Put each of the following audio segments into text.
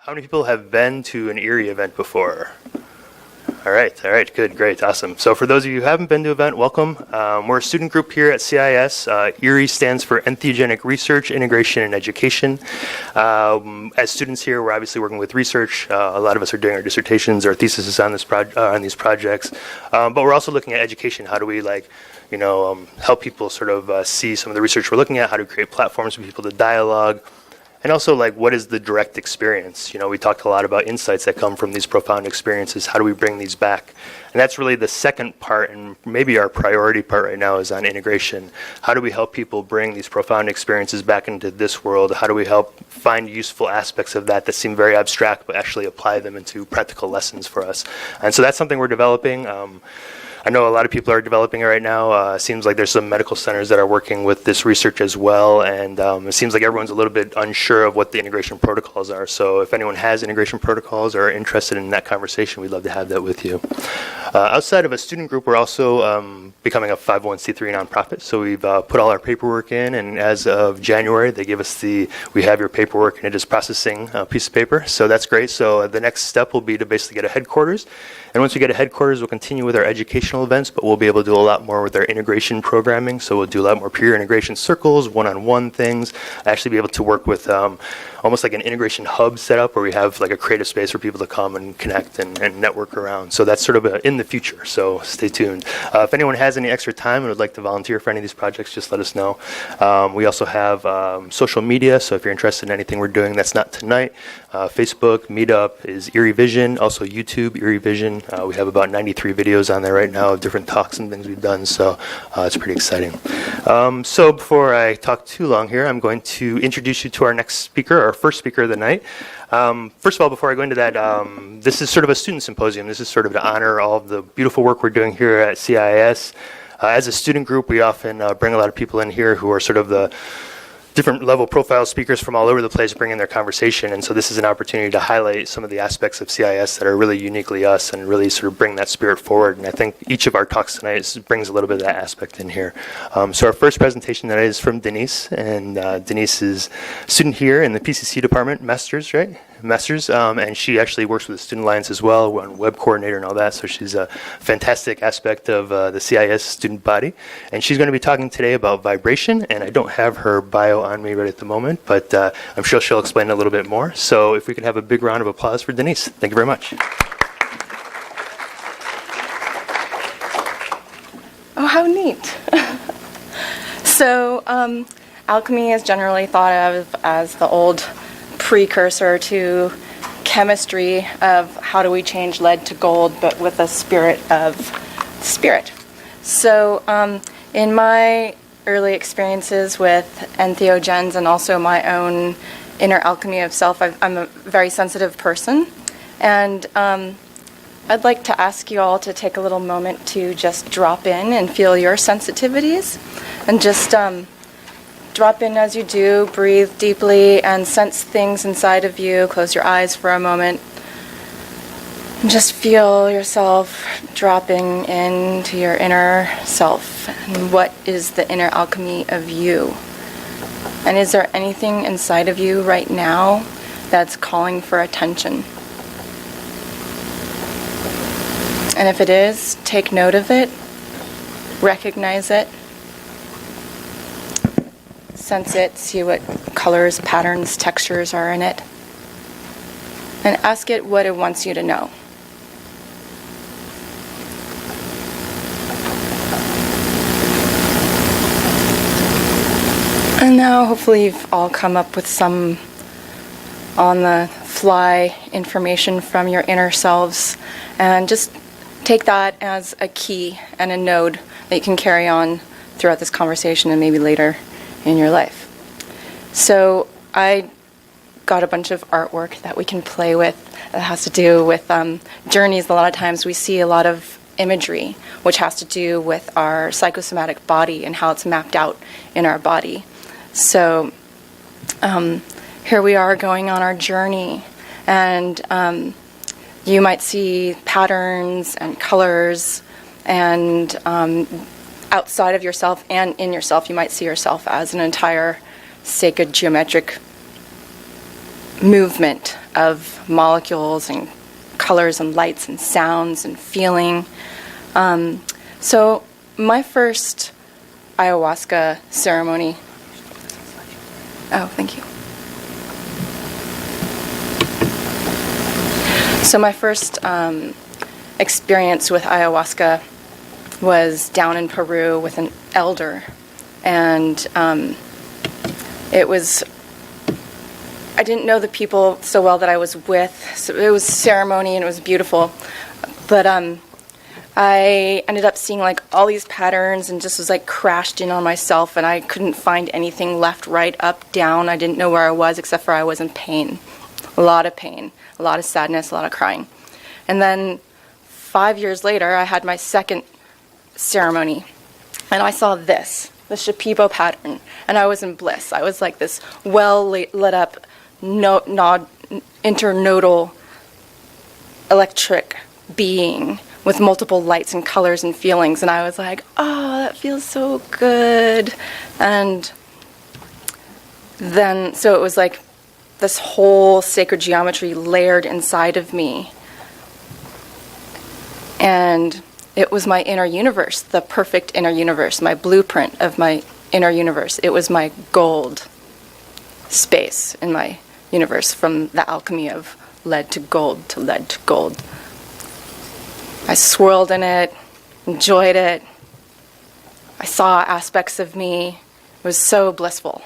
How many people have been to an ERIE event before? All right, good, great, awesome. So for those of you who haven't been to an event, welcome. We're a student group here at CIIS. ERIE stands for Entheogenic Research, Integration, and Education. As students here, we're obviously working with research. A lot of us are doing our dissertations or theses on these projects. But we're also looking at education. How do we help people sort of see some of the research we're looking at, how to create platforms for people to dialogue. And also, what is the direct experience? We talked a lot about insights that come from these profound experiences. How do we bring these back? And that's really the second part, and maybe our priority part right now is on integration. How do we help people bring these profound experiences back into this world? How do we help find useful aspects of that seem very abstract, but actually apply them into practical lessons for us? And so that's something we're developing. I know a lot of people are developing it right now. It seems like there's some medical centers that are working with this research as well, and it seems like everyone's a little bit unsure of what the integration protocols are. So if anyone has integration protocols or are interested in that conversation, we'd love to have that with you. Outside of a student group, we're also becoming a 501c3 nonprofit. So we've put all our paperwork in, and as of January, they give us we have your paperwork, and it is processing a piece of paper. So that's great. So the next step will be to basically get a headquarters. And once we get a headquarters, we'll continue with our educational events, but we'll be able to do a lot more with our integration programming. So we'll do a lot more peer integration circles, one-on-one things. Actually be able to work with almost like an integration hub set up where we have a creative space for people to come and connect and network around. So that's sort of in the future, so stay tuned. If anyone has any extra time and would like to volunteer for any of these projects, just let us know. We also have social media, so if you're interested in anything we're doing that's not tonight, Facebook, Meetup is ERIE Vision, also YouTube, ERIE Vision. We have about 93 videos on there right now of different talks and things we've done, so it's pretty exciting. So before I talk too long here, I'm going to introduce you to our next speaker, our first speaker of the night. First of all, before I go into that, this is sort of a student symposium. This is sort of to honor all of the beautiful work we're doing here at CIIS. As a student group, we often bring a lot of people in here who are sort of the different level profile speakers from all over the place bring in their conversation, and so this is an opportunity to highlight some of the aspects of CIIS that are really uniquely us and really sort of bring that spirit forward. And I think each of our talks tonight brings a little bit of that aspect in here. So our first presentation tonight is from Denise, and Denise is a student here in the PCC department, Masters, right? Masters, and she actually works with the Student Alliance as well. We're on web coordinator and all that, so she's a fantastic aspect of the CIIS student body. And she's going to be talking today about vibration, and I don't have her bio on me right at the moment, but I'm sure she'll explain a little bit more. So if we could have a big round of applause for Denise. Thank you very much. Oh, how neat. So alchemy is generally thought of as the old precursor to chemistry of how do we change lead to gold, but with a spirit of spirit. So in my early experiences with entheogens and also my own inner alchemy of self, I'm a very sensitive person, and I'd like to ask you all to take a little moment to just drop in and feel your sensitivities, and just drop in as you do, breathe deeply, and sense things inside of you. Close your eyes for a moment. And just feel yourself dropping into your inner self. And what is the inner alchemy of you? And is there anything inside of you right now that's calling for attention? And if it is, take note of it, recognize it, sense it, see what colors, patterns, textures are in it, and ask it what it wants you to know. And now hopefully you've all come up with some on-the-fly information from your inner selves, and just take that as a key and a node that you can carry on throughout this conversation and maybe later in your life. So I got a bunch of artwork that we can play with that has to do with journeys. A lot of times we see a lot of imagery which has to do with our psychosomatic body and how it's mapped out in our body. So here we are going on our journey, and you might see patterns and colors, and outside of yourself and in yourself, you might see yourself as an entire sacred geometric movement of molecules and colors and lights and sounds and feeling. So my first ayahuasca ceremony. Oh, thank you. So my first experience with ayahuasca was down in Peru with an elder, and it was, I didn't know the people so well that I was with, so it was ceremony and it was beautiful, but I ended up seeing like all these patterns and just was like crashed in on myself, and I couldn't find anything left, right, up, down. I didn't know where I was except for I was in pain, a lot of pain, a lot of sadness, a lot of crying. And then 5 years later, I had my second ceremony, and I saw this, the Shipibo pattern, and I was in bliss. I was like this well lit up internodal electric being with multiple lights and colors and feelings, and I was like, oh, that feels so good. And then, so it was like this whole sacred geometry layered inside of me, and it was my inner universe, the perfect inner universe, my blueprint of my inner universe. It was my gold space in my universe, from the alchemy of lead to gold to lead to gold. I swirled in it, enjoyed it. I saw aspects of me. It was so blissful.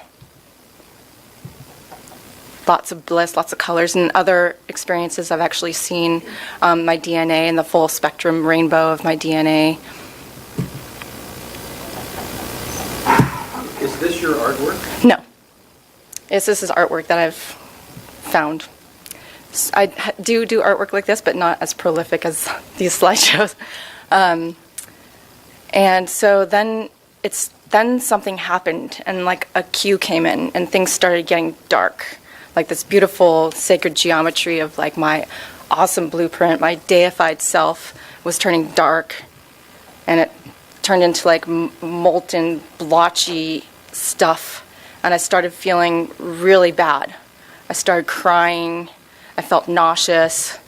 Lots of bliss, lots of colors. And other experiences, I've actually seen my DNA and the full spectrum rainbow of my DNA. Is this your artwork? No. This is artwork that I've found. I do artwork like this, but not as prolific as these slideshows. And so then something happened, and like a cue came in, and things started getting dark. Like this beautiful sacred geometry of like my awesome blueprint, my deified self, was turning dark, and it turned into like molten, blotchy stuff, and I started feeling really bad. I started crying. I felt nauseous.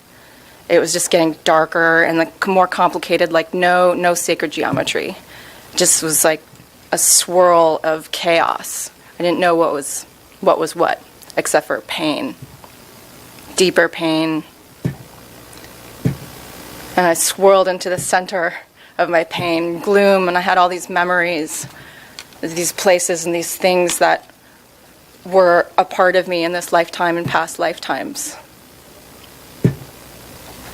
It was just getting darker and like more complicated, like no sacred geometry. It just was like a swirl of chaos. I didn't know what was what, except for pain, deeper pain. And I swirled into the center of my pain, gloom, and I had all these memories, these places and these things that were a part of me in this lifetime and past lifetimes.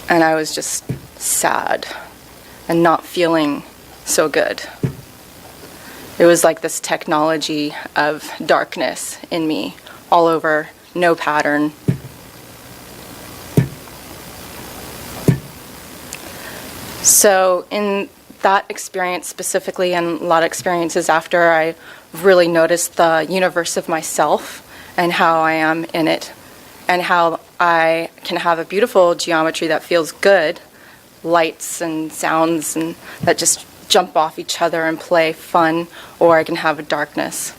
And I was just sad and not feeling so good. It was like this technology of darkness in me, all over, no pattern. So in that experience specifically, and a lot of experiences after, I really noticed the universe of myself and how I am in it, and how I can have a beautiful geometry that feels good, lights and sounds and that just jump off each other and play fun, or I can have a darkness.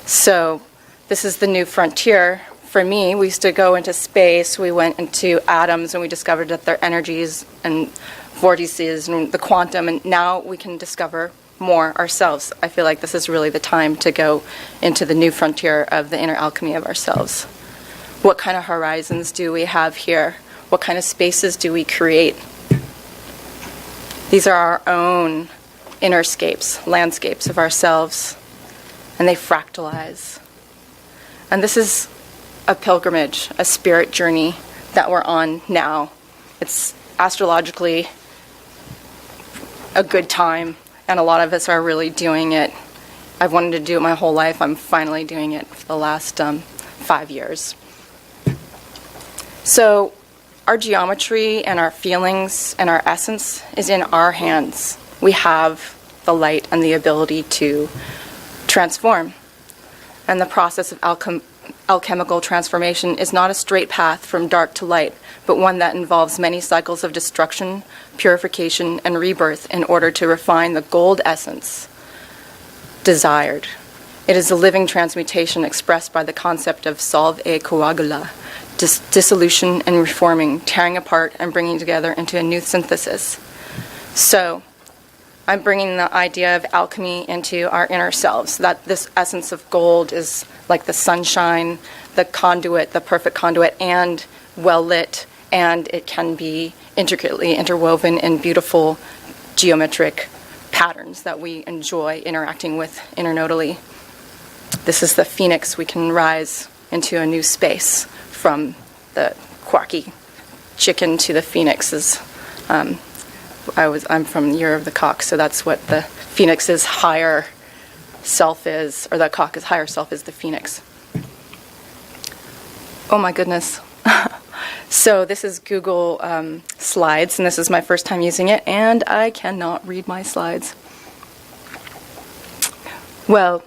So this is the new frontier for me. We used to go into space, we went into atoms, and we discovered that they're energies and vortices and the quantum, and now we can discover more ourselves. I feel like this is really the time to go into the new frontier of the inner alchemy of ourselves. What kind of horizons do we have here? What kind of spaces do we create? These are our own innerscapes, landscapes of ourselves, and they fractalize. And this is a pilgrimage, a spirit journey that we're on now. It's astrologically a good time, and a lot of us are really doing it. I've wanted to do it my whole life. I'm finally doing it for the last 5 years. So our geometry and our feelings and our essence is in our hands. We have the light and the ability to transform. And the process of alchemical transformation is not a straight path from dark to light, but one that involves many cycles of destruction, purification, and rebirth in order to refine the gold essence desired. It is a living transmutation expressed by the concept of solve e coagula, dissolution and reforming, tearing apart and bringing together into a new synthesis. So I'm bringing the idea of alchemy into our inner selves, that this essence of gold is like the sunshine, the conduit, the perfect conduit, and well lit, and it can be intricately interwoven in beautiful geometric patterns that we enjoy interacting with internodally. This is the phoenix. We can rise into a new space from the quacky chicken to the phoenix. I'm from the year of the cock, so that's what the phoenix's higher self is, or the cock's higher self is the phoenix. Oh my goodness. So this is Google Slides, and this is my first time using it, and I cannot read my slides. Well,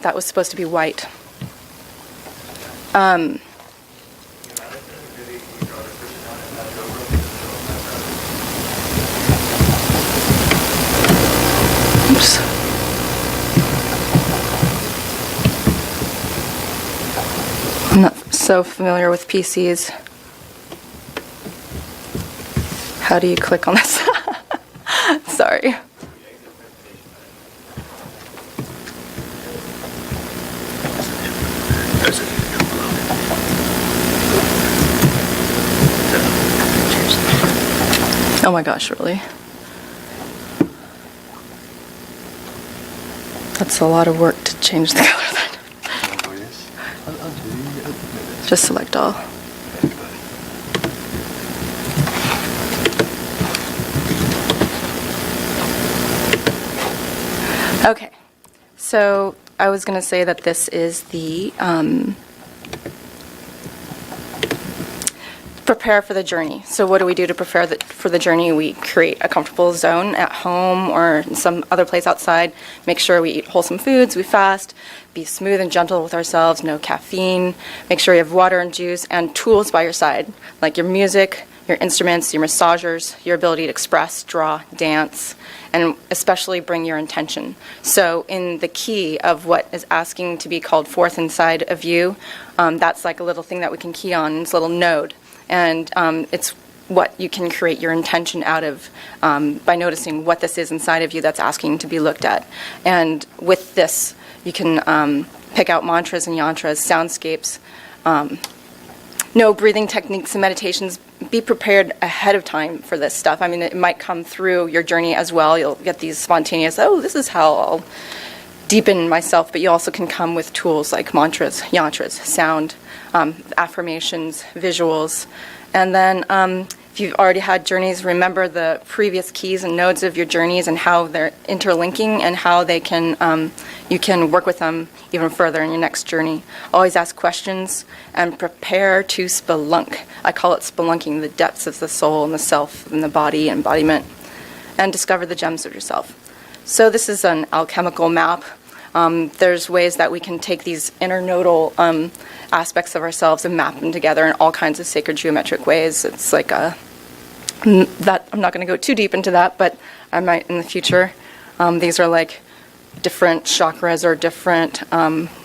that was supposed to be white. Oops. I'm not so familiar with PCs. How do you click on this? Sorry. Oh my gosh, really? That's a lot of work to change the color then. Just select all. Okay, so I was going to say that this is the prepare for the journey. So what do we do to prepare for the journey? We create a comfortable zone at home or in some other place outside. Make sure we eat wholesome foods, we fast, be smooth and gentle with ourselves, no caffeine. Make sure you have water and juice and tools by your side, like your music, your instruments, your massagers, your ability to express, draw, dance, and especially bring your intention. So in the key of what is asking to be called forth inside of you, that's like a little thing that we can key on, it's a little node. And it's what you can create your intention out of by noticing what this is inside of you that's asking to be looked at. And with this, you can pick out mantras and yantras, soundscapes, breathing techniques and meditations. Be prepared ahead of time for this stuff. I mean, it might come through your journey as well. You'll get these spontaneous, this is how I'll deepen myself. But you also can come with tools like mantras, yantras, sound, affirmations, visuals. And then if you've already had journeys, remember the previous keys and nodes of your journeys and how they're interlinking and how they can you can work with them even further in your next journey. Always ask questions and prepare to spelunk. I call it spelunking, the depths of the soul and the self and the body, embodiment, and discover the gems of yourself. So this is an alchemical map. There's ways that we can take these internodal aspects of ourselves and map them together in all kinds of sacred geometric ways. It's like that. I'm not going to go too deep into that, but I might in the future. These are like different chakras or different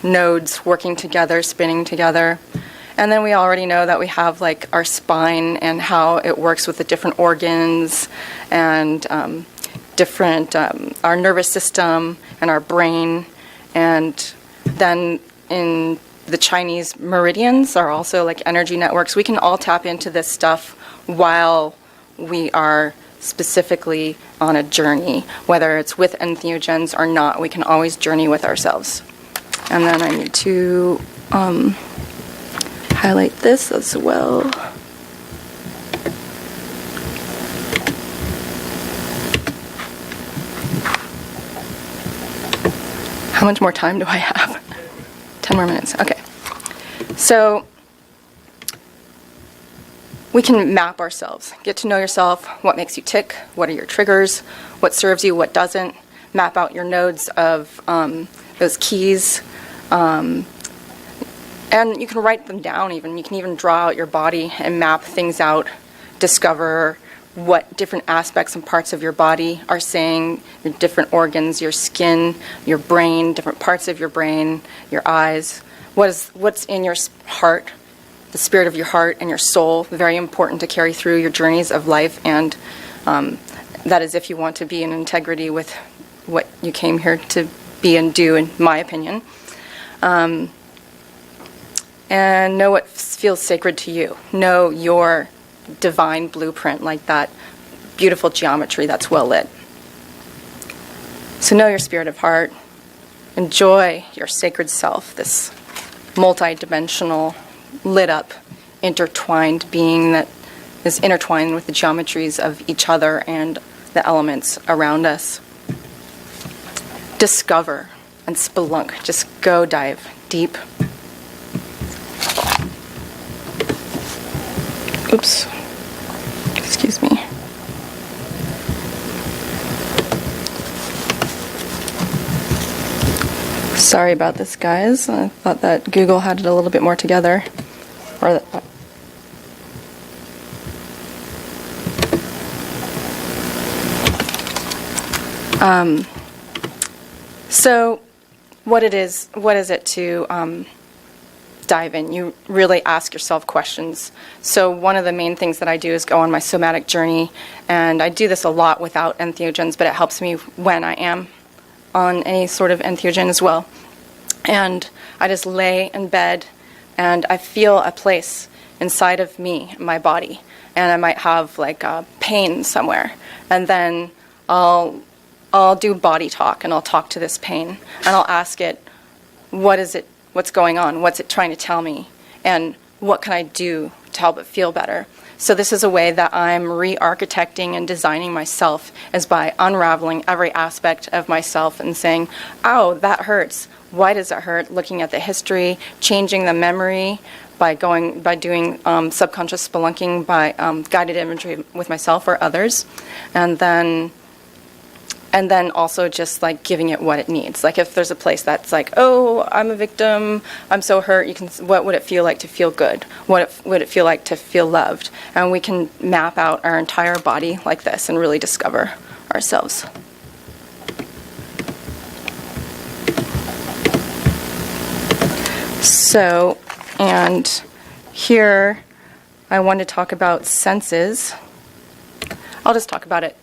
nodes working together, spinning together. And then we already know that we have like our spine and how it works with the different organs and different our nervous system and our brain. And then in the Chinese meridians are also like energy networks. We can all tap into this stuff while we are specifically on a journey, whether it's with entheogens or not. We can always journey with ourselves. And then I need to highlight this as well. How much more time do I have? 10 more minutes. Okay. So we can map ourselves. Get to know yourself, what makes you tick, what are your triggers, what serves you, what doesn't. Map out your nodes of those keys. And you can write them down even. You can even draw out your body and map things out. Discover what different aspects and parts of your body are saying, your different organs, your skin, your brain, different parts of your brain, your eyes. What's in your heart, the spirit of your heart and your soul, very important to carry through your journeys of life, and that is if you want to be in integrity with what you came here to be and do, in my opinion. And know what feels sacred to you. Know your divine blueprint, like that beautiful geometry that's well lit. So know your spirit of heart. Enjoy your sacred self, this multi-dimensional, lit up, intertwined being that is intertwined with the geometries of each other and the elements around us. Discover and spelunk. Just go dive deep. Oops. Excuse me. Sorry about this, guys. I thought that Google had it a little bit more together. Or that, so what is it to dive in? You really ask yourself questions. So one of the main things that I do is go on my somatic journey, and I do this a lot without entheogens, but it helps me when I am on any sort of entheogen as well. And I just lay in bed, and I feel a place inside of me, my body, and I might have like a pain somewhere, and then I'll do body talk, and I'll talk to this pain, and I'll ask it, what is it? What's going on? What's it trying to tell me? And what can I do to help it feel better? So this is a way that I'm re-architecting and designing myself, is by unraveling every aspect of myself and saying, oh, that hurts. Why does it hurt? Looking at the history, changing the memory by doing subconscious spelunking, by guided imagery with myself or others, and then also just like giving it what it needs. Like if there's a place that's like, oh, I'm a victim, I'm so hurt, what would it feel like to feel good? What would it feel like to feel loved? And we can map out our entire body like this and really discover ourselves. So, and here I want to talk about senses. I'll just talk about it.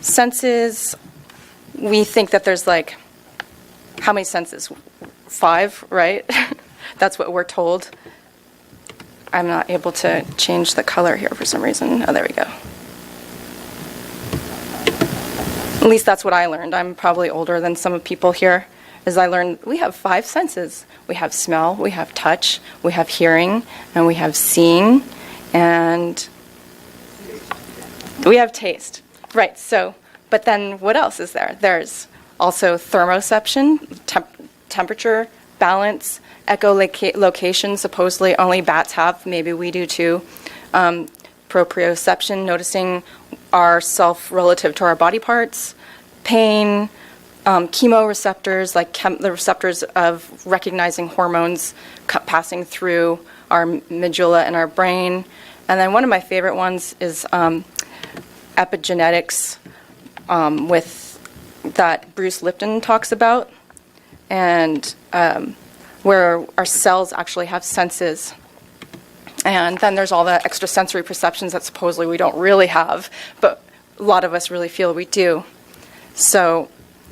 Senses, we think that there's like, how many senses? 5, right? That's what we're told. I'm not able to change the color here for some reason. Oh, there we go. At least that's what I learned. I'm probably older than some of people here. As I learned, we have 5 senses. We have smell, we have touch, we have hearing, and we have seeing, and we have taste. Right, so, but then what else is there? There's also thermoception, temperature, balance, echolocation, supposedly only bats have, maybe we do too. Proprioception, noticing ourself relative to our body parts. Pain, chemoreceptors, like the receptors of recognizing hormones passing through our medulla and our brain. And then one of my favorite ones is epigenetics, with that Bruce Lipton talks about, and where our cells actually have senses. And then there's all the extrasensory perceptions that supposedly we don't really have, but a lot of us really feel we do. So,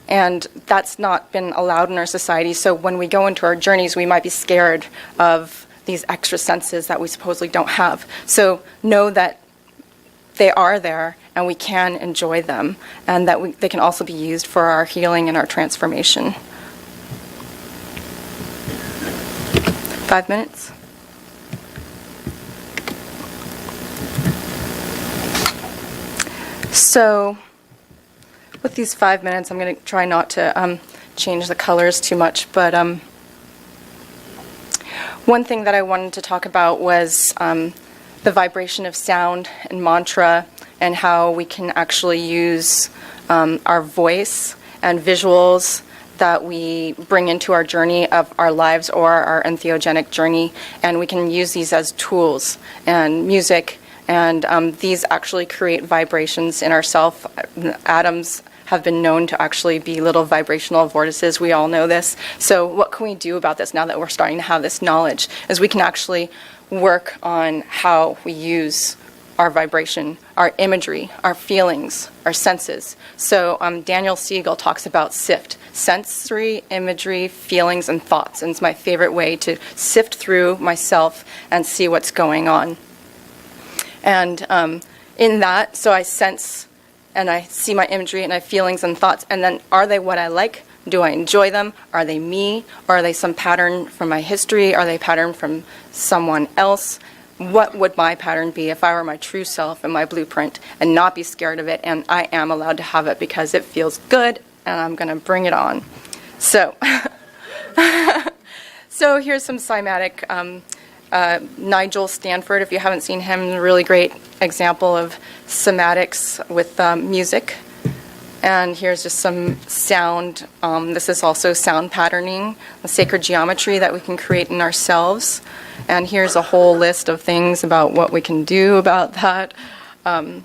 and that's not been allowed in our society, so when we go into our journeys, we might be scared of these extra senses that we supposedly don't have. So know that they are there, and we can enjoy them, and that they can also be used for our healing and our transformation. 5 minutes? So, with these 5 minutes, I'm going to try not to change the colors too much, but one thing that I wanted to talk about was the vibration of sound and mantra, and how we can actually use our voice and visuals that we bring into our journey of our lives or our entheogenic journey, and we can use these as tools and music, and these actually create vibrations in ourself. Atoms have been known to actually be little vibrational vortices. We all know this. So what can we do about this now that we're starting to have this knowledge? Is we can actually work on how we use our vibration, our imagery, our feelings, our senses. So Daniel Siegel talks about SIFT, sensory, imagery, feelings, and thoughts. And it's my favorite way to sift through myself and see what's going on. And in that, so I sense and I see my imagery and I have feelings and thoughts. And then are they what I like? Do I enjoy them? Are they me? Or are they some pattern from my history? Are they a pattern from someone else? What would my pattern be if I were my true self and my blueprint and not be scared of it? And I am allowed to have it because it feels good and I'm going to bring it on. So, so here's some cymatic. Nigel Stanford, if you haven't seen him, a really great example of cymatics with music. And here's just some sound. This is also sound patterning, the sacred geometry that we can create in ourselves. And here's a whole list of things about what we can do about that. And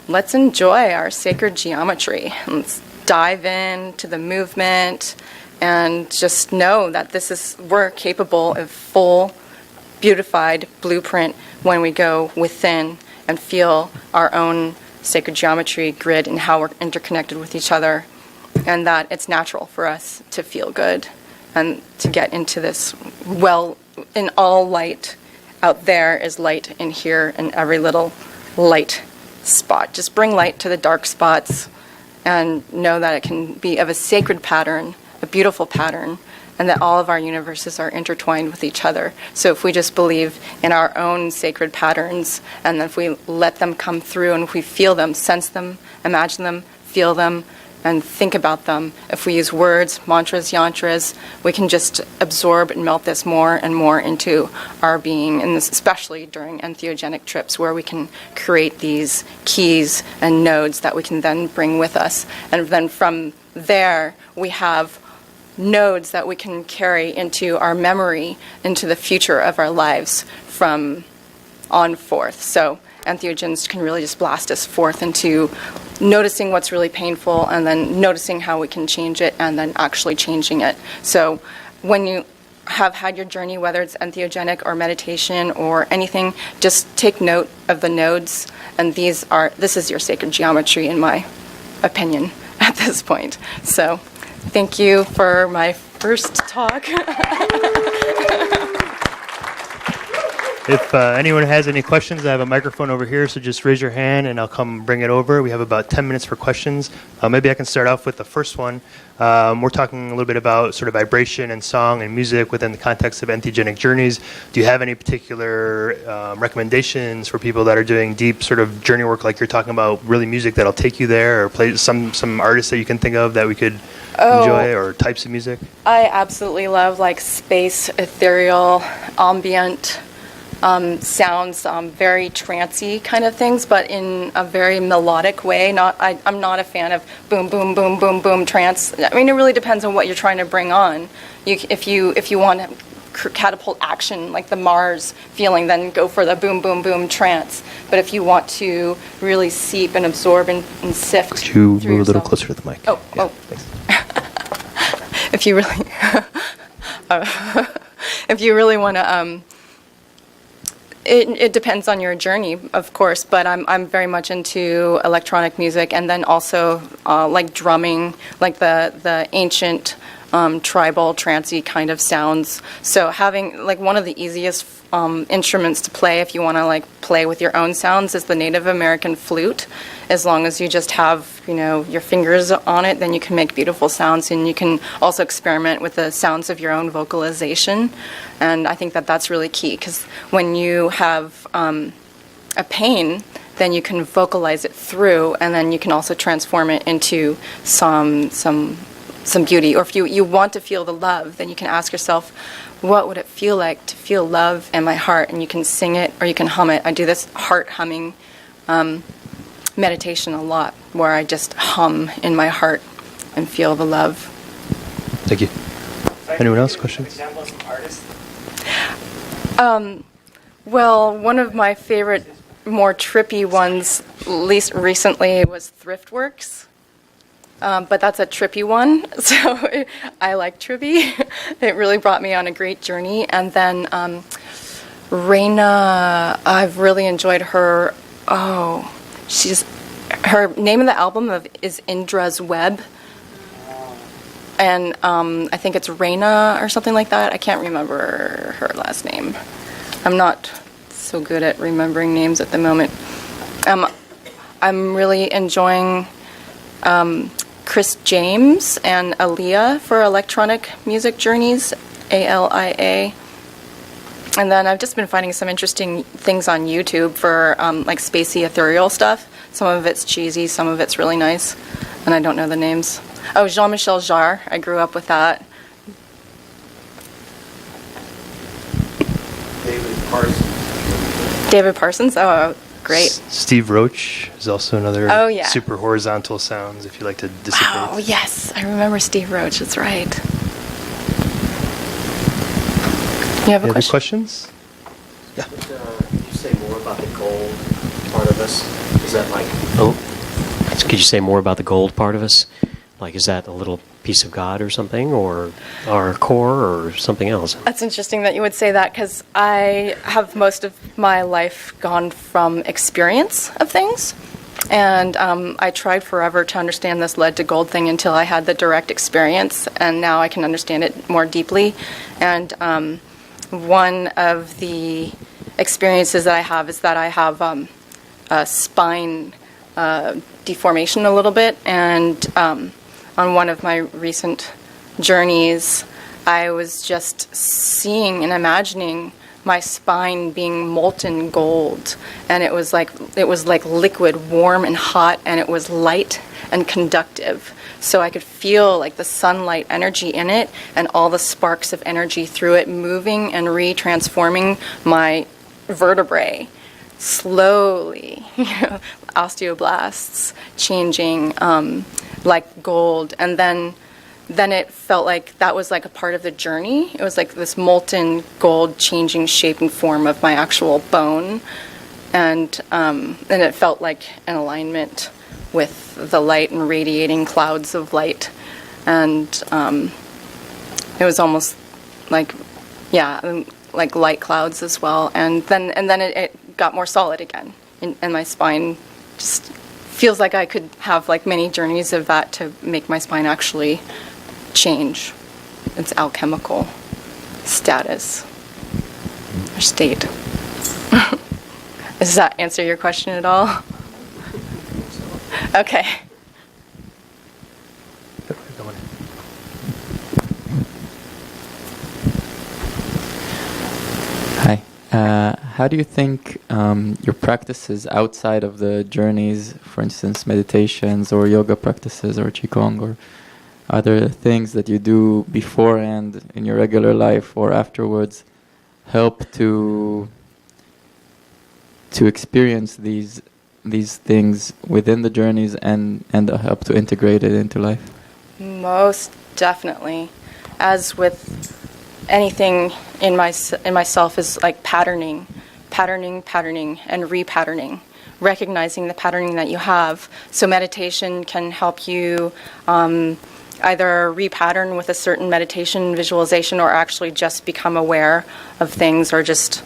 let's enjoy our sacred geometry. Let's dive into the movement and just know that we're capable of full, beautified blueprint when we go within and feel our own sacred geometry grid and how we're interconnected with each other, and that it's natural for us to feel good and to get into this in all light. Out there is light in here in every little light spot. Just bring light to the dark spots and know that it can be of a sacred pattern, a beautiful pattern, and that all of our universes are intertwined with each other. So if we just believe in our own sacred patterns, and if we let them come through and if we feel them, sense them, imagine them, feel them, and think about them, if we use words, mantras, yantras, we can just absorb and melt this more and more into our being, and this, especially during entheogenic trips where we can create these keys and nodes that we can then bring with us. And then from there, we have nodes that we can carry into our memory, into the future of our lives from on forth. So entheogens can really just blast us forth into noticing what's really painful and then noticing how we can change it and then actually changing it. So when you have had your journey, whether it's entheogenic or meditation or anything, just take note of the nodes, and this is your sacred geometry in my opinion at this point. So thank you for my first talk. If anyone has any questions, I have a microphone over here, so just raise your hand and I'll come bring it over. We have about 10 minutes for questions. Maybe I can start off with the first one. We're talking a little bit about sort of vibration and song and music within the context of entheogenic journeys. Do you have any particular recommendations for people that are doing deep sort of journey work, like you're talking about, really music that'll take you there, or play some artists that you can think of that we could enjoy, or types of music? I absolutely love like space, ethereal, ambient sounds, very trancy kind of things, but in a very melodic way. I'm not a fan of boom, boom, boom, boom, boom trance. I mean, it really depends on what you're trying to bring on. If you want to catapult action, like the Mars feeling, then go for the boom, boom, boom trance. But if you want to really seep and absorb and sift, could you move yourself, a little closer to the mic? Oh. If you really want to. It depends on your journey, of course, but I'm very much into electronic music, and then also like drumming, like the ancient tribal trancy kind of sounds. So having like one of the easiest instruments to play if you want to like play with your own sounds is the Native American flute. As long as you just have your fingers on it, then you can make beautiful sounds, and you can also experiment with the sounds of your own vocalization. And I think that that's really key, because when you have a pain, then you can vocalize it through, and then you can also transform it into some beauty. Or if you want to feel the love, then you can ask yourself, what would it feel like to feel love in my heart? And you can sing it or you can hum it. I do this heart humming meditation a lot, where I just hum in my heart and feel the love. Thank you. Anyone else? Questions? Example of some artists? Well, one of my favorite more trippy ones, least recently, was Thriftworks. But that's a trippy one, so I like trippy. It really brought me on a great journey. And then Raina, I've really enjoyed her. Oh, her name of the album is Indra's Web. And I think it's Raina or something like that. I can't remember her last name. I'm not so good at remembering names at the moment. I'm really enjoying Chris James and Aaliyah for Electronic Music Journeys, ALIA. And then I've just been finding some interesting things on YouTube for like spacey ethereal stuff. Some of it's cheesy, some of it's really nice, and I don't know the names. Oh, Jean-Michel Jarre, I grew up with that. David Parsons, oh, great. Steve Roach is also another super horizontal sounds if you like to dissipate. Oh, yes, I remember Steve Roach, that's right. You have a question? Questions? Yeah. Could you say more about the gold part of us? Is that like... Could you say more about the gold part of us? Like, is that a little piece of God or something, or our core, or something else? That's interesting that you would say that, because I have most of my life gone from experience of things. And I tried forever to understand this lead to gold thing until I had the direct experience, and now I can understand it more deeply. And one of the experiences that I have is that I have a spine deformation a little bit, and on one of my recent journeys, I was just seeing and imagining my spine being molten gold, and it was like liquid, warm and hot, and it was light and conductive. So I could feel like the sunlight energy in it and all the sparks of energy through it moving and retransforming my vertebrae slowly, osteoblasts changing like gold. And then it felt like that was like a part of the journey. It was like this molten gold changing shape and form of my actual bone. And it felt like an alignment with the light and radiating clouds of light. And it was almost like, like light clouds as well. And then it got more solid again. And my spine just feels like I could have like many journeys of that to make my spine actually change its alchemical status or state. Does that answer your question at all? Okay. Hi. How do you think your practices outside of the journeys, for instance, meditations or yoga practices or qigong or other things that you do beforehand in your regular life or afterwards, help to experience these things within the journeys and help to integrate it into life? Most definitely. As with anything in myself is like patterning, and repatterning, recognizing the patterning that you have. So meditation can help you either repattern with a certain meditation visualization, or actually just become aware of things, or just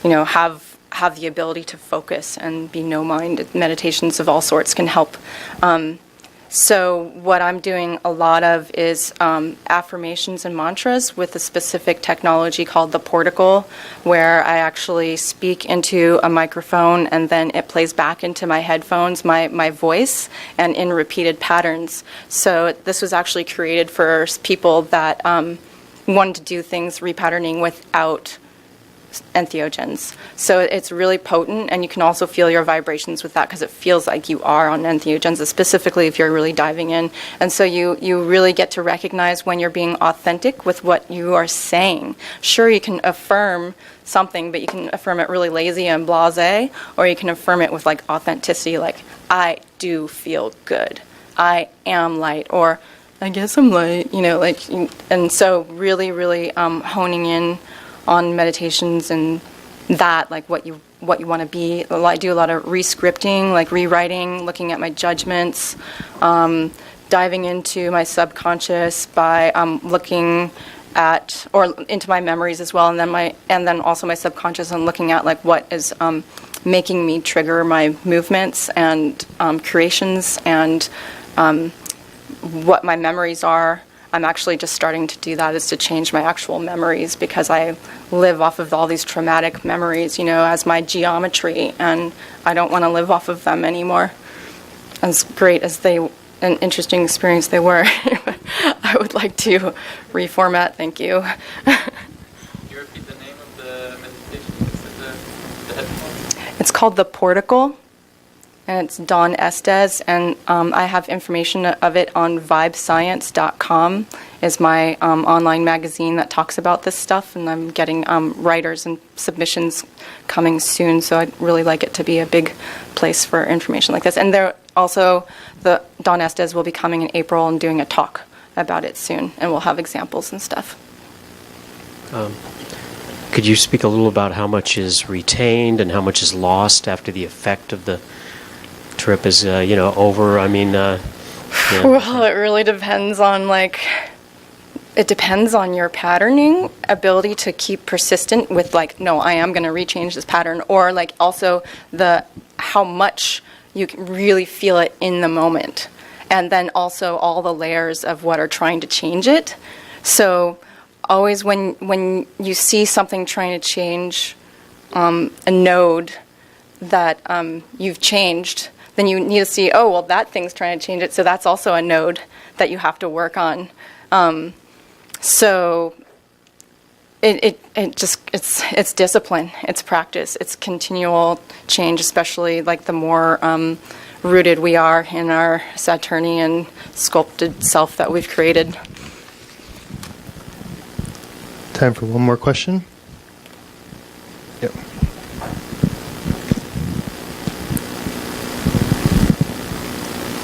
have the ability to focus and be no mind. Meditations of all sorts can help. So what I'm doing a lot of is affirmations and mantras with a specific technology called the Portical, where I actually speak into a microphone and then it plays back into my headphones, my voice, and in repeated patterns. So this was actually created for people that wanted to do things repatterning without entheogens. So it's really potent, and you can also feel your vibrations with that, because it feels like you are on entheogens, specifically if you're really diving in. And so you really get to recognize when you're being authentic with what you are saying. Sure, you can affirm something, but you can affirm it really lazy and blasé, or you can affirm it with like authenticity, like, I do feel good, I am light, or I guess I'm light, and so really, really honing in on meditations and that, like what you what you want to be. I do a lot of re-scripting, like rewriting, looking at my judgments, diving into my subconscious by looking at, or into my memories as well, and then also my subconscious, and looking at like what is making me trigger my movements and creations, and what my memories are. I'm actually just starting to do that, is to change my actual memories, because I live off of all these traumatic memories, as my geometry, and I don't want to live off of them anymore. As great as an interesting experience they were, I would like to reformat. Thank you. Can you repeat the name of the meditation? Is it the headphone? It's called The Portical, and it's Don Estes, and I have information of it on vibescience.com, is my online magazine that talks about this stuff, and I'm getting writers and submissions coming soon, so I'd really like it to be a big place for information like this. And there also, the Don Estes will be coming in April and doing a talk about it soon, and we'll have examples and stuff. Could you speak a little about how much is retained and how much is lost after the effect of the trip is over? I mean, Well, it really depends on it depends on your patterning ability to keep persistent with no, I am going to rechange this pattern, or also how much you can really feel it in the moment, and then also all the layers of what are trying to change it. So always when you see something trying to change a node that you've changed, then you need to see, oh, well, that thing's trying to change it, so that's also a node that you have to work on. So it's discipline, it's practice, it's continual change, especially the more rooted we are in our Saturnian sculpted self that we've created. Time for one more question. Yep.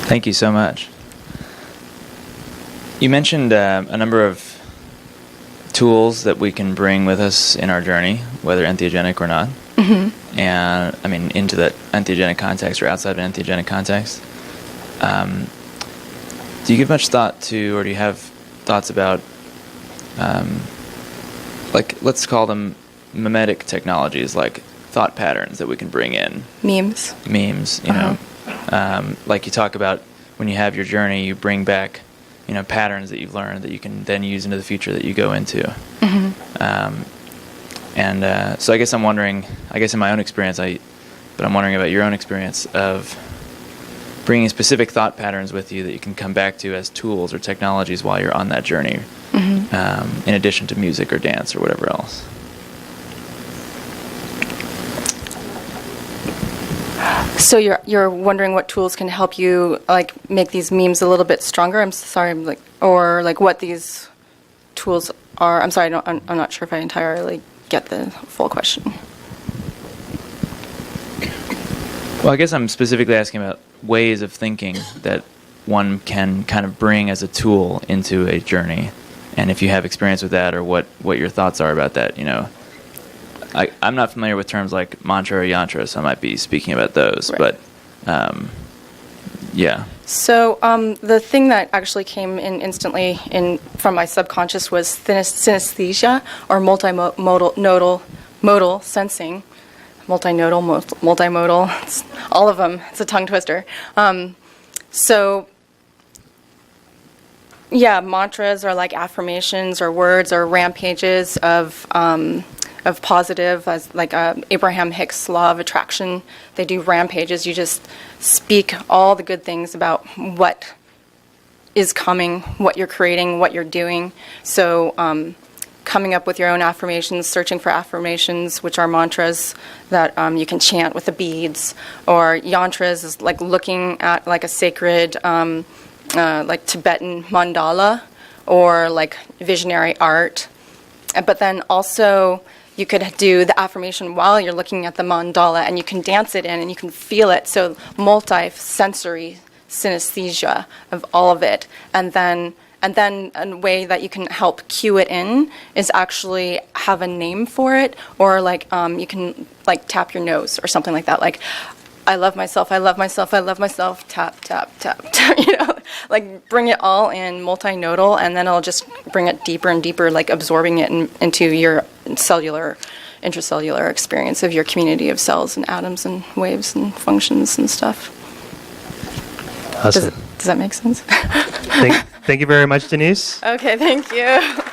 Thank you so much. You mentioned a number of tools that we can bring with us in our journey, whether entheogenic or not. Mm-hmm. And I mean, into that entheogenic context or outside of an entheogenic context. Do you give much thought to, or do you have thoughts about, let's call them mimetic technologies, like thought patterns that we can bring in? Memes, you know. Like you talk about when you have your journey, you bring back, patterns that you've learned that you can then use into the future that you go into. Mm-hmm. So I guess I'm wondering, in my own experience, but I'm wondering about your own experience of bringing specific thought patterns with you that you can come back to as tools or technologies while you're on that journey, in addition to music or dance or whatever else. So you're wondering what tools can help you make these memes a little bit stronger? I'm sorry, or what these tools are. I'm sorry, I'm not sure if I entirely get the full question. Well, I guess I'm specifically asking about ways of thinking that one can kind of bring as a tool into a journey, and if you have experience with that, or what your thoughts are about that. I'm not familiar with terms like mantra or yantra, so I might be speaking about those. Right. But, yeah. So the thing that actually came in instantly from my subconscious was synesthesia, or modal sensing. Multimodal, it's all of them. It's a tongue twister. Mantras are like affirmations or words or rampages of positive, as Abraham Hicks' law of attraction. They do rampages. You just speak all the good things about what is coming, what you're creating, what you're doing. So coming up with your own affirmations, searching for affirmations, which are mantras that you can chant with the beads, or yantras is looking at a sacred Tibetan mandala, or visionary art. But then also you could do the affirmation while you're looking at the mandala, and you can dance it in and you can feel it. So multi-sensory synesthesia of all of it. And then And then a way that you can help cue it in is actually have a name for it, or like you can like tap your nose or something like that. Like, I love myself, I love myself, I love myself, tap, tap, tap, tap, like bring it all in multinodal, and then it'll just bring it deeper and deeper, like absorbing it into your intracellular experience of your community of cells and atoms and waves and functions and stuff. Awesome. Does that make sense? Thank you very much, Denise. Okay, thank you.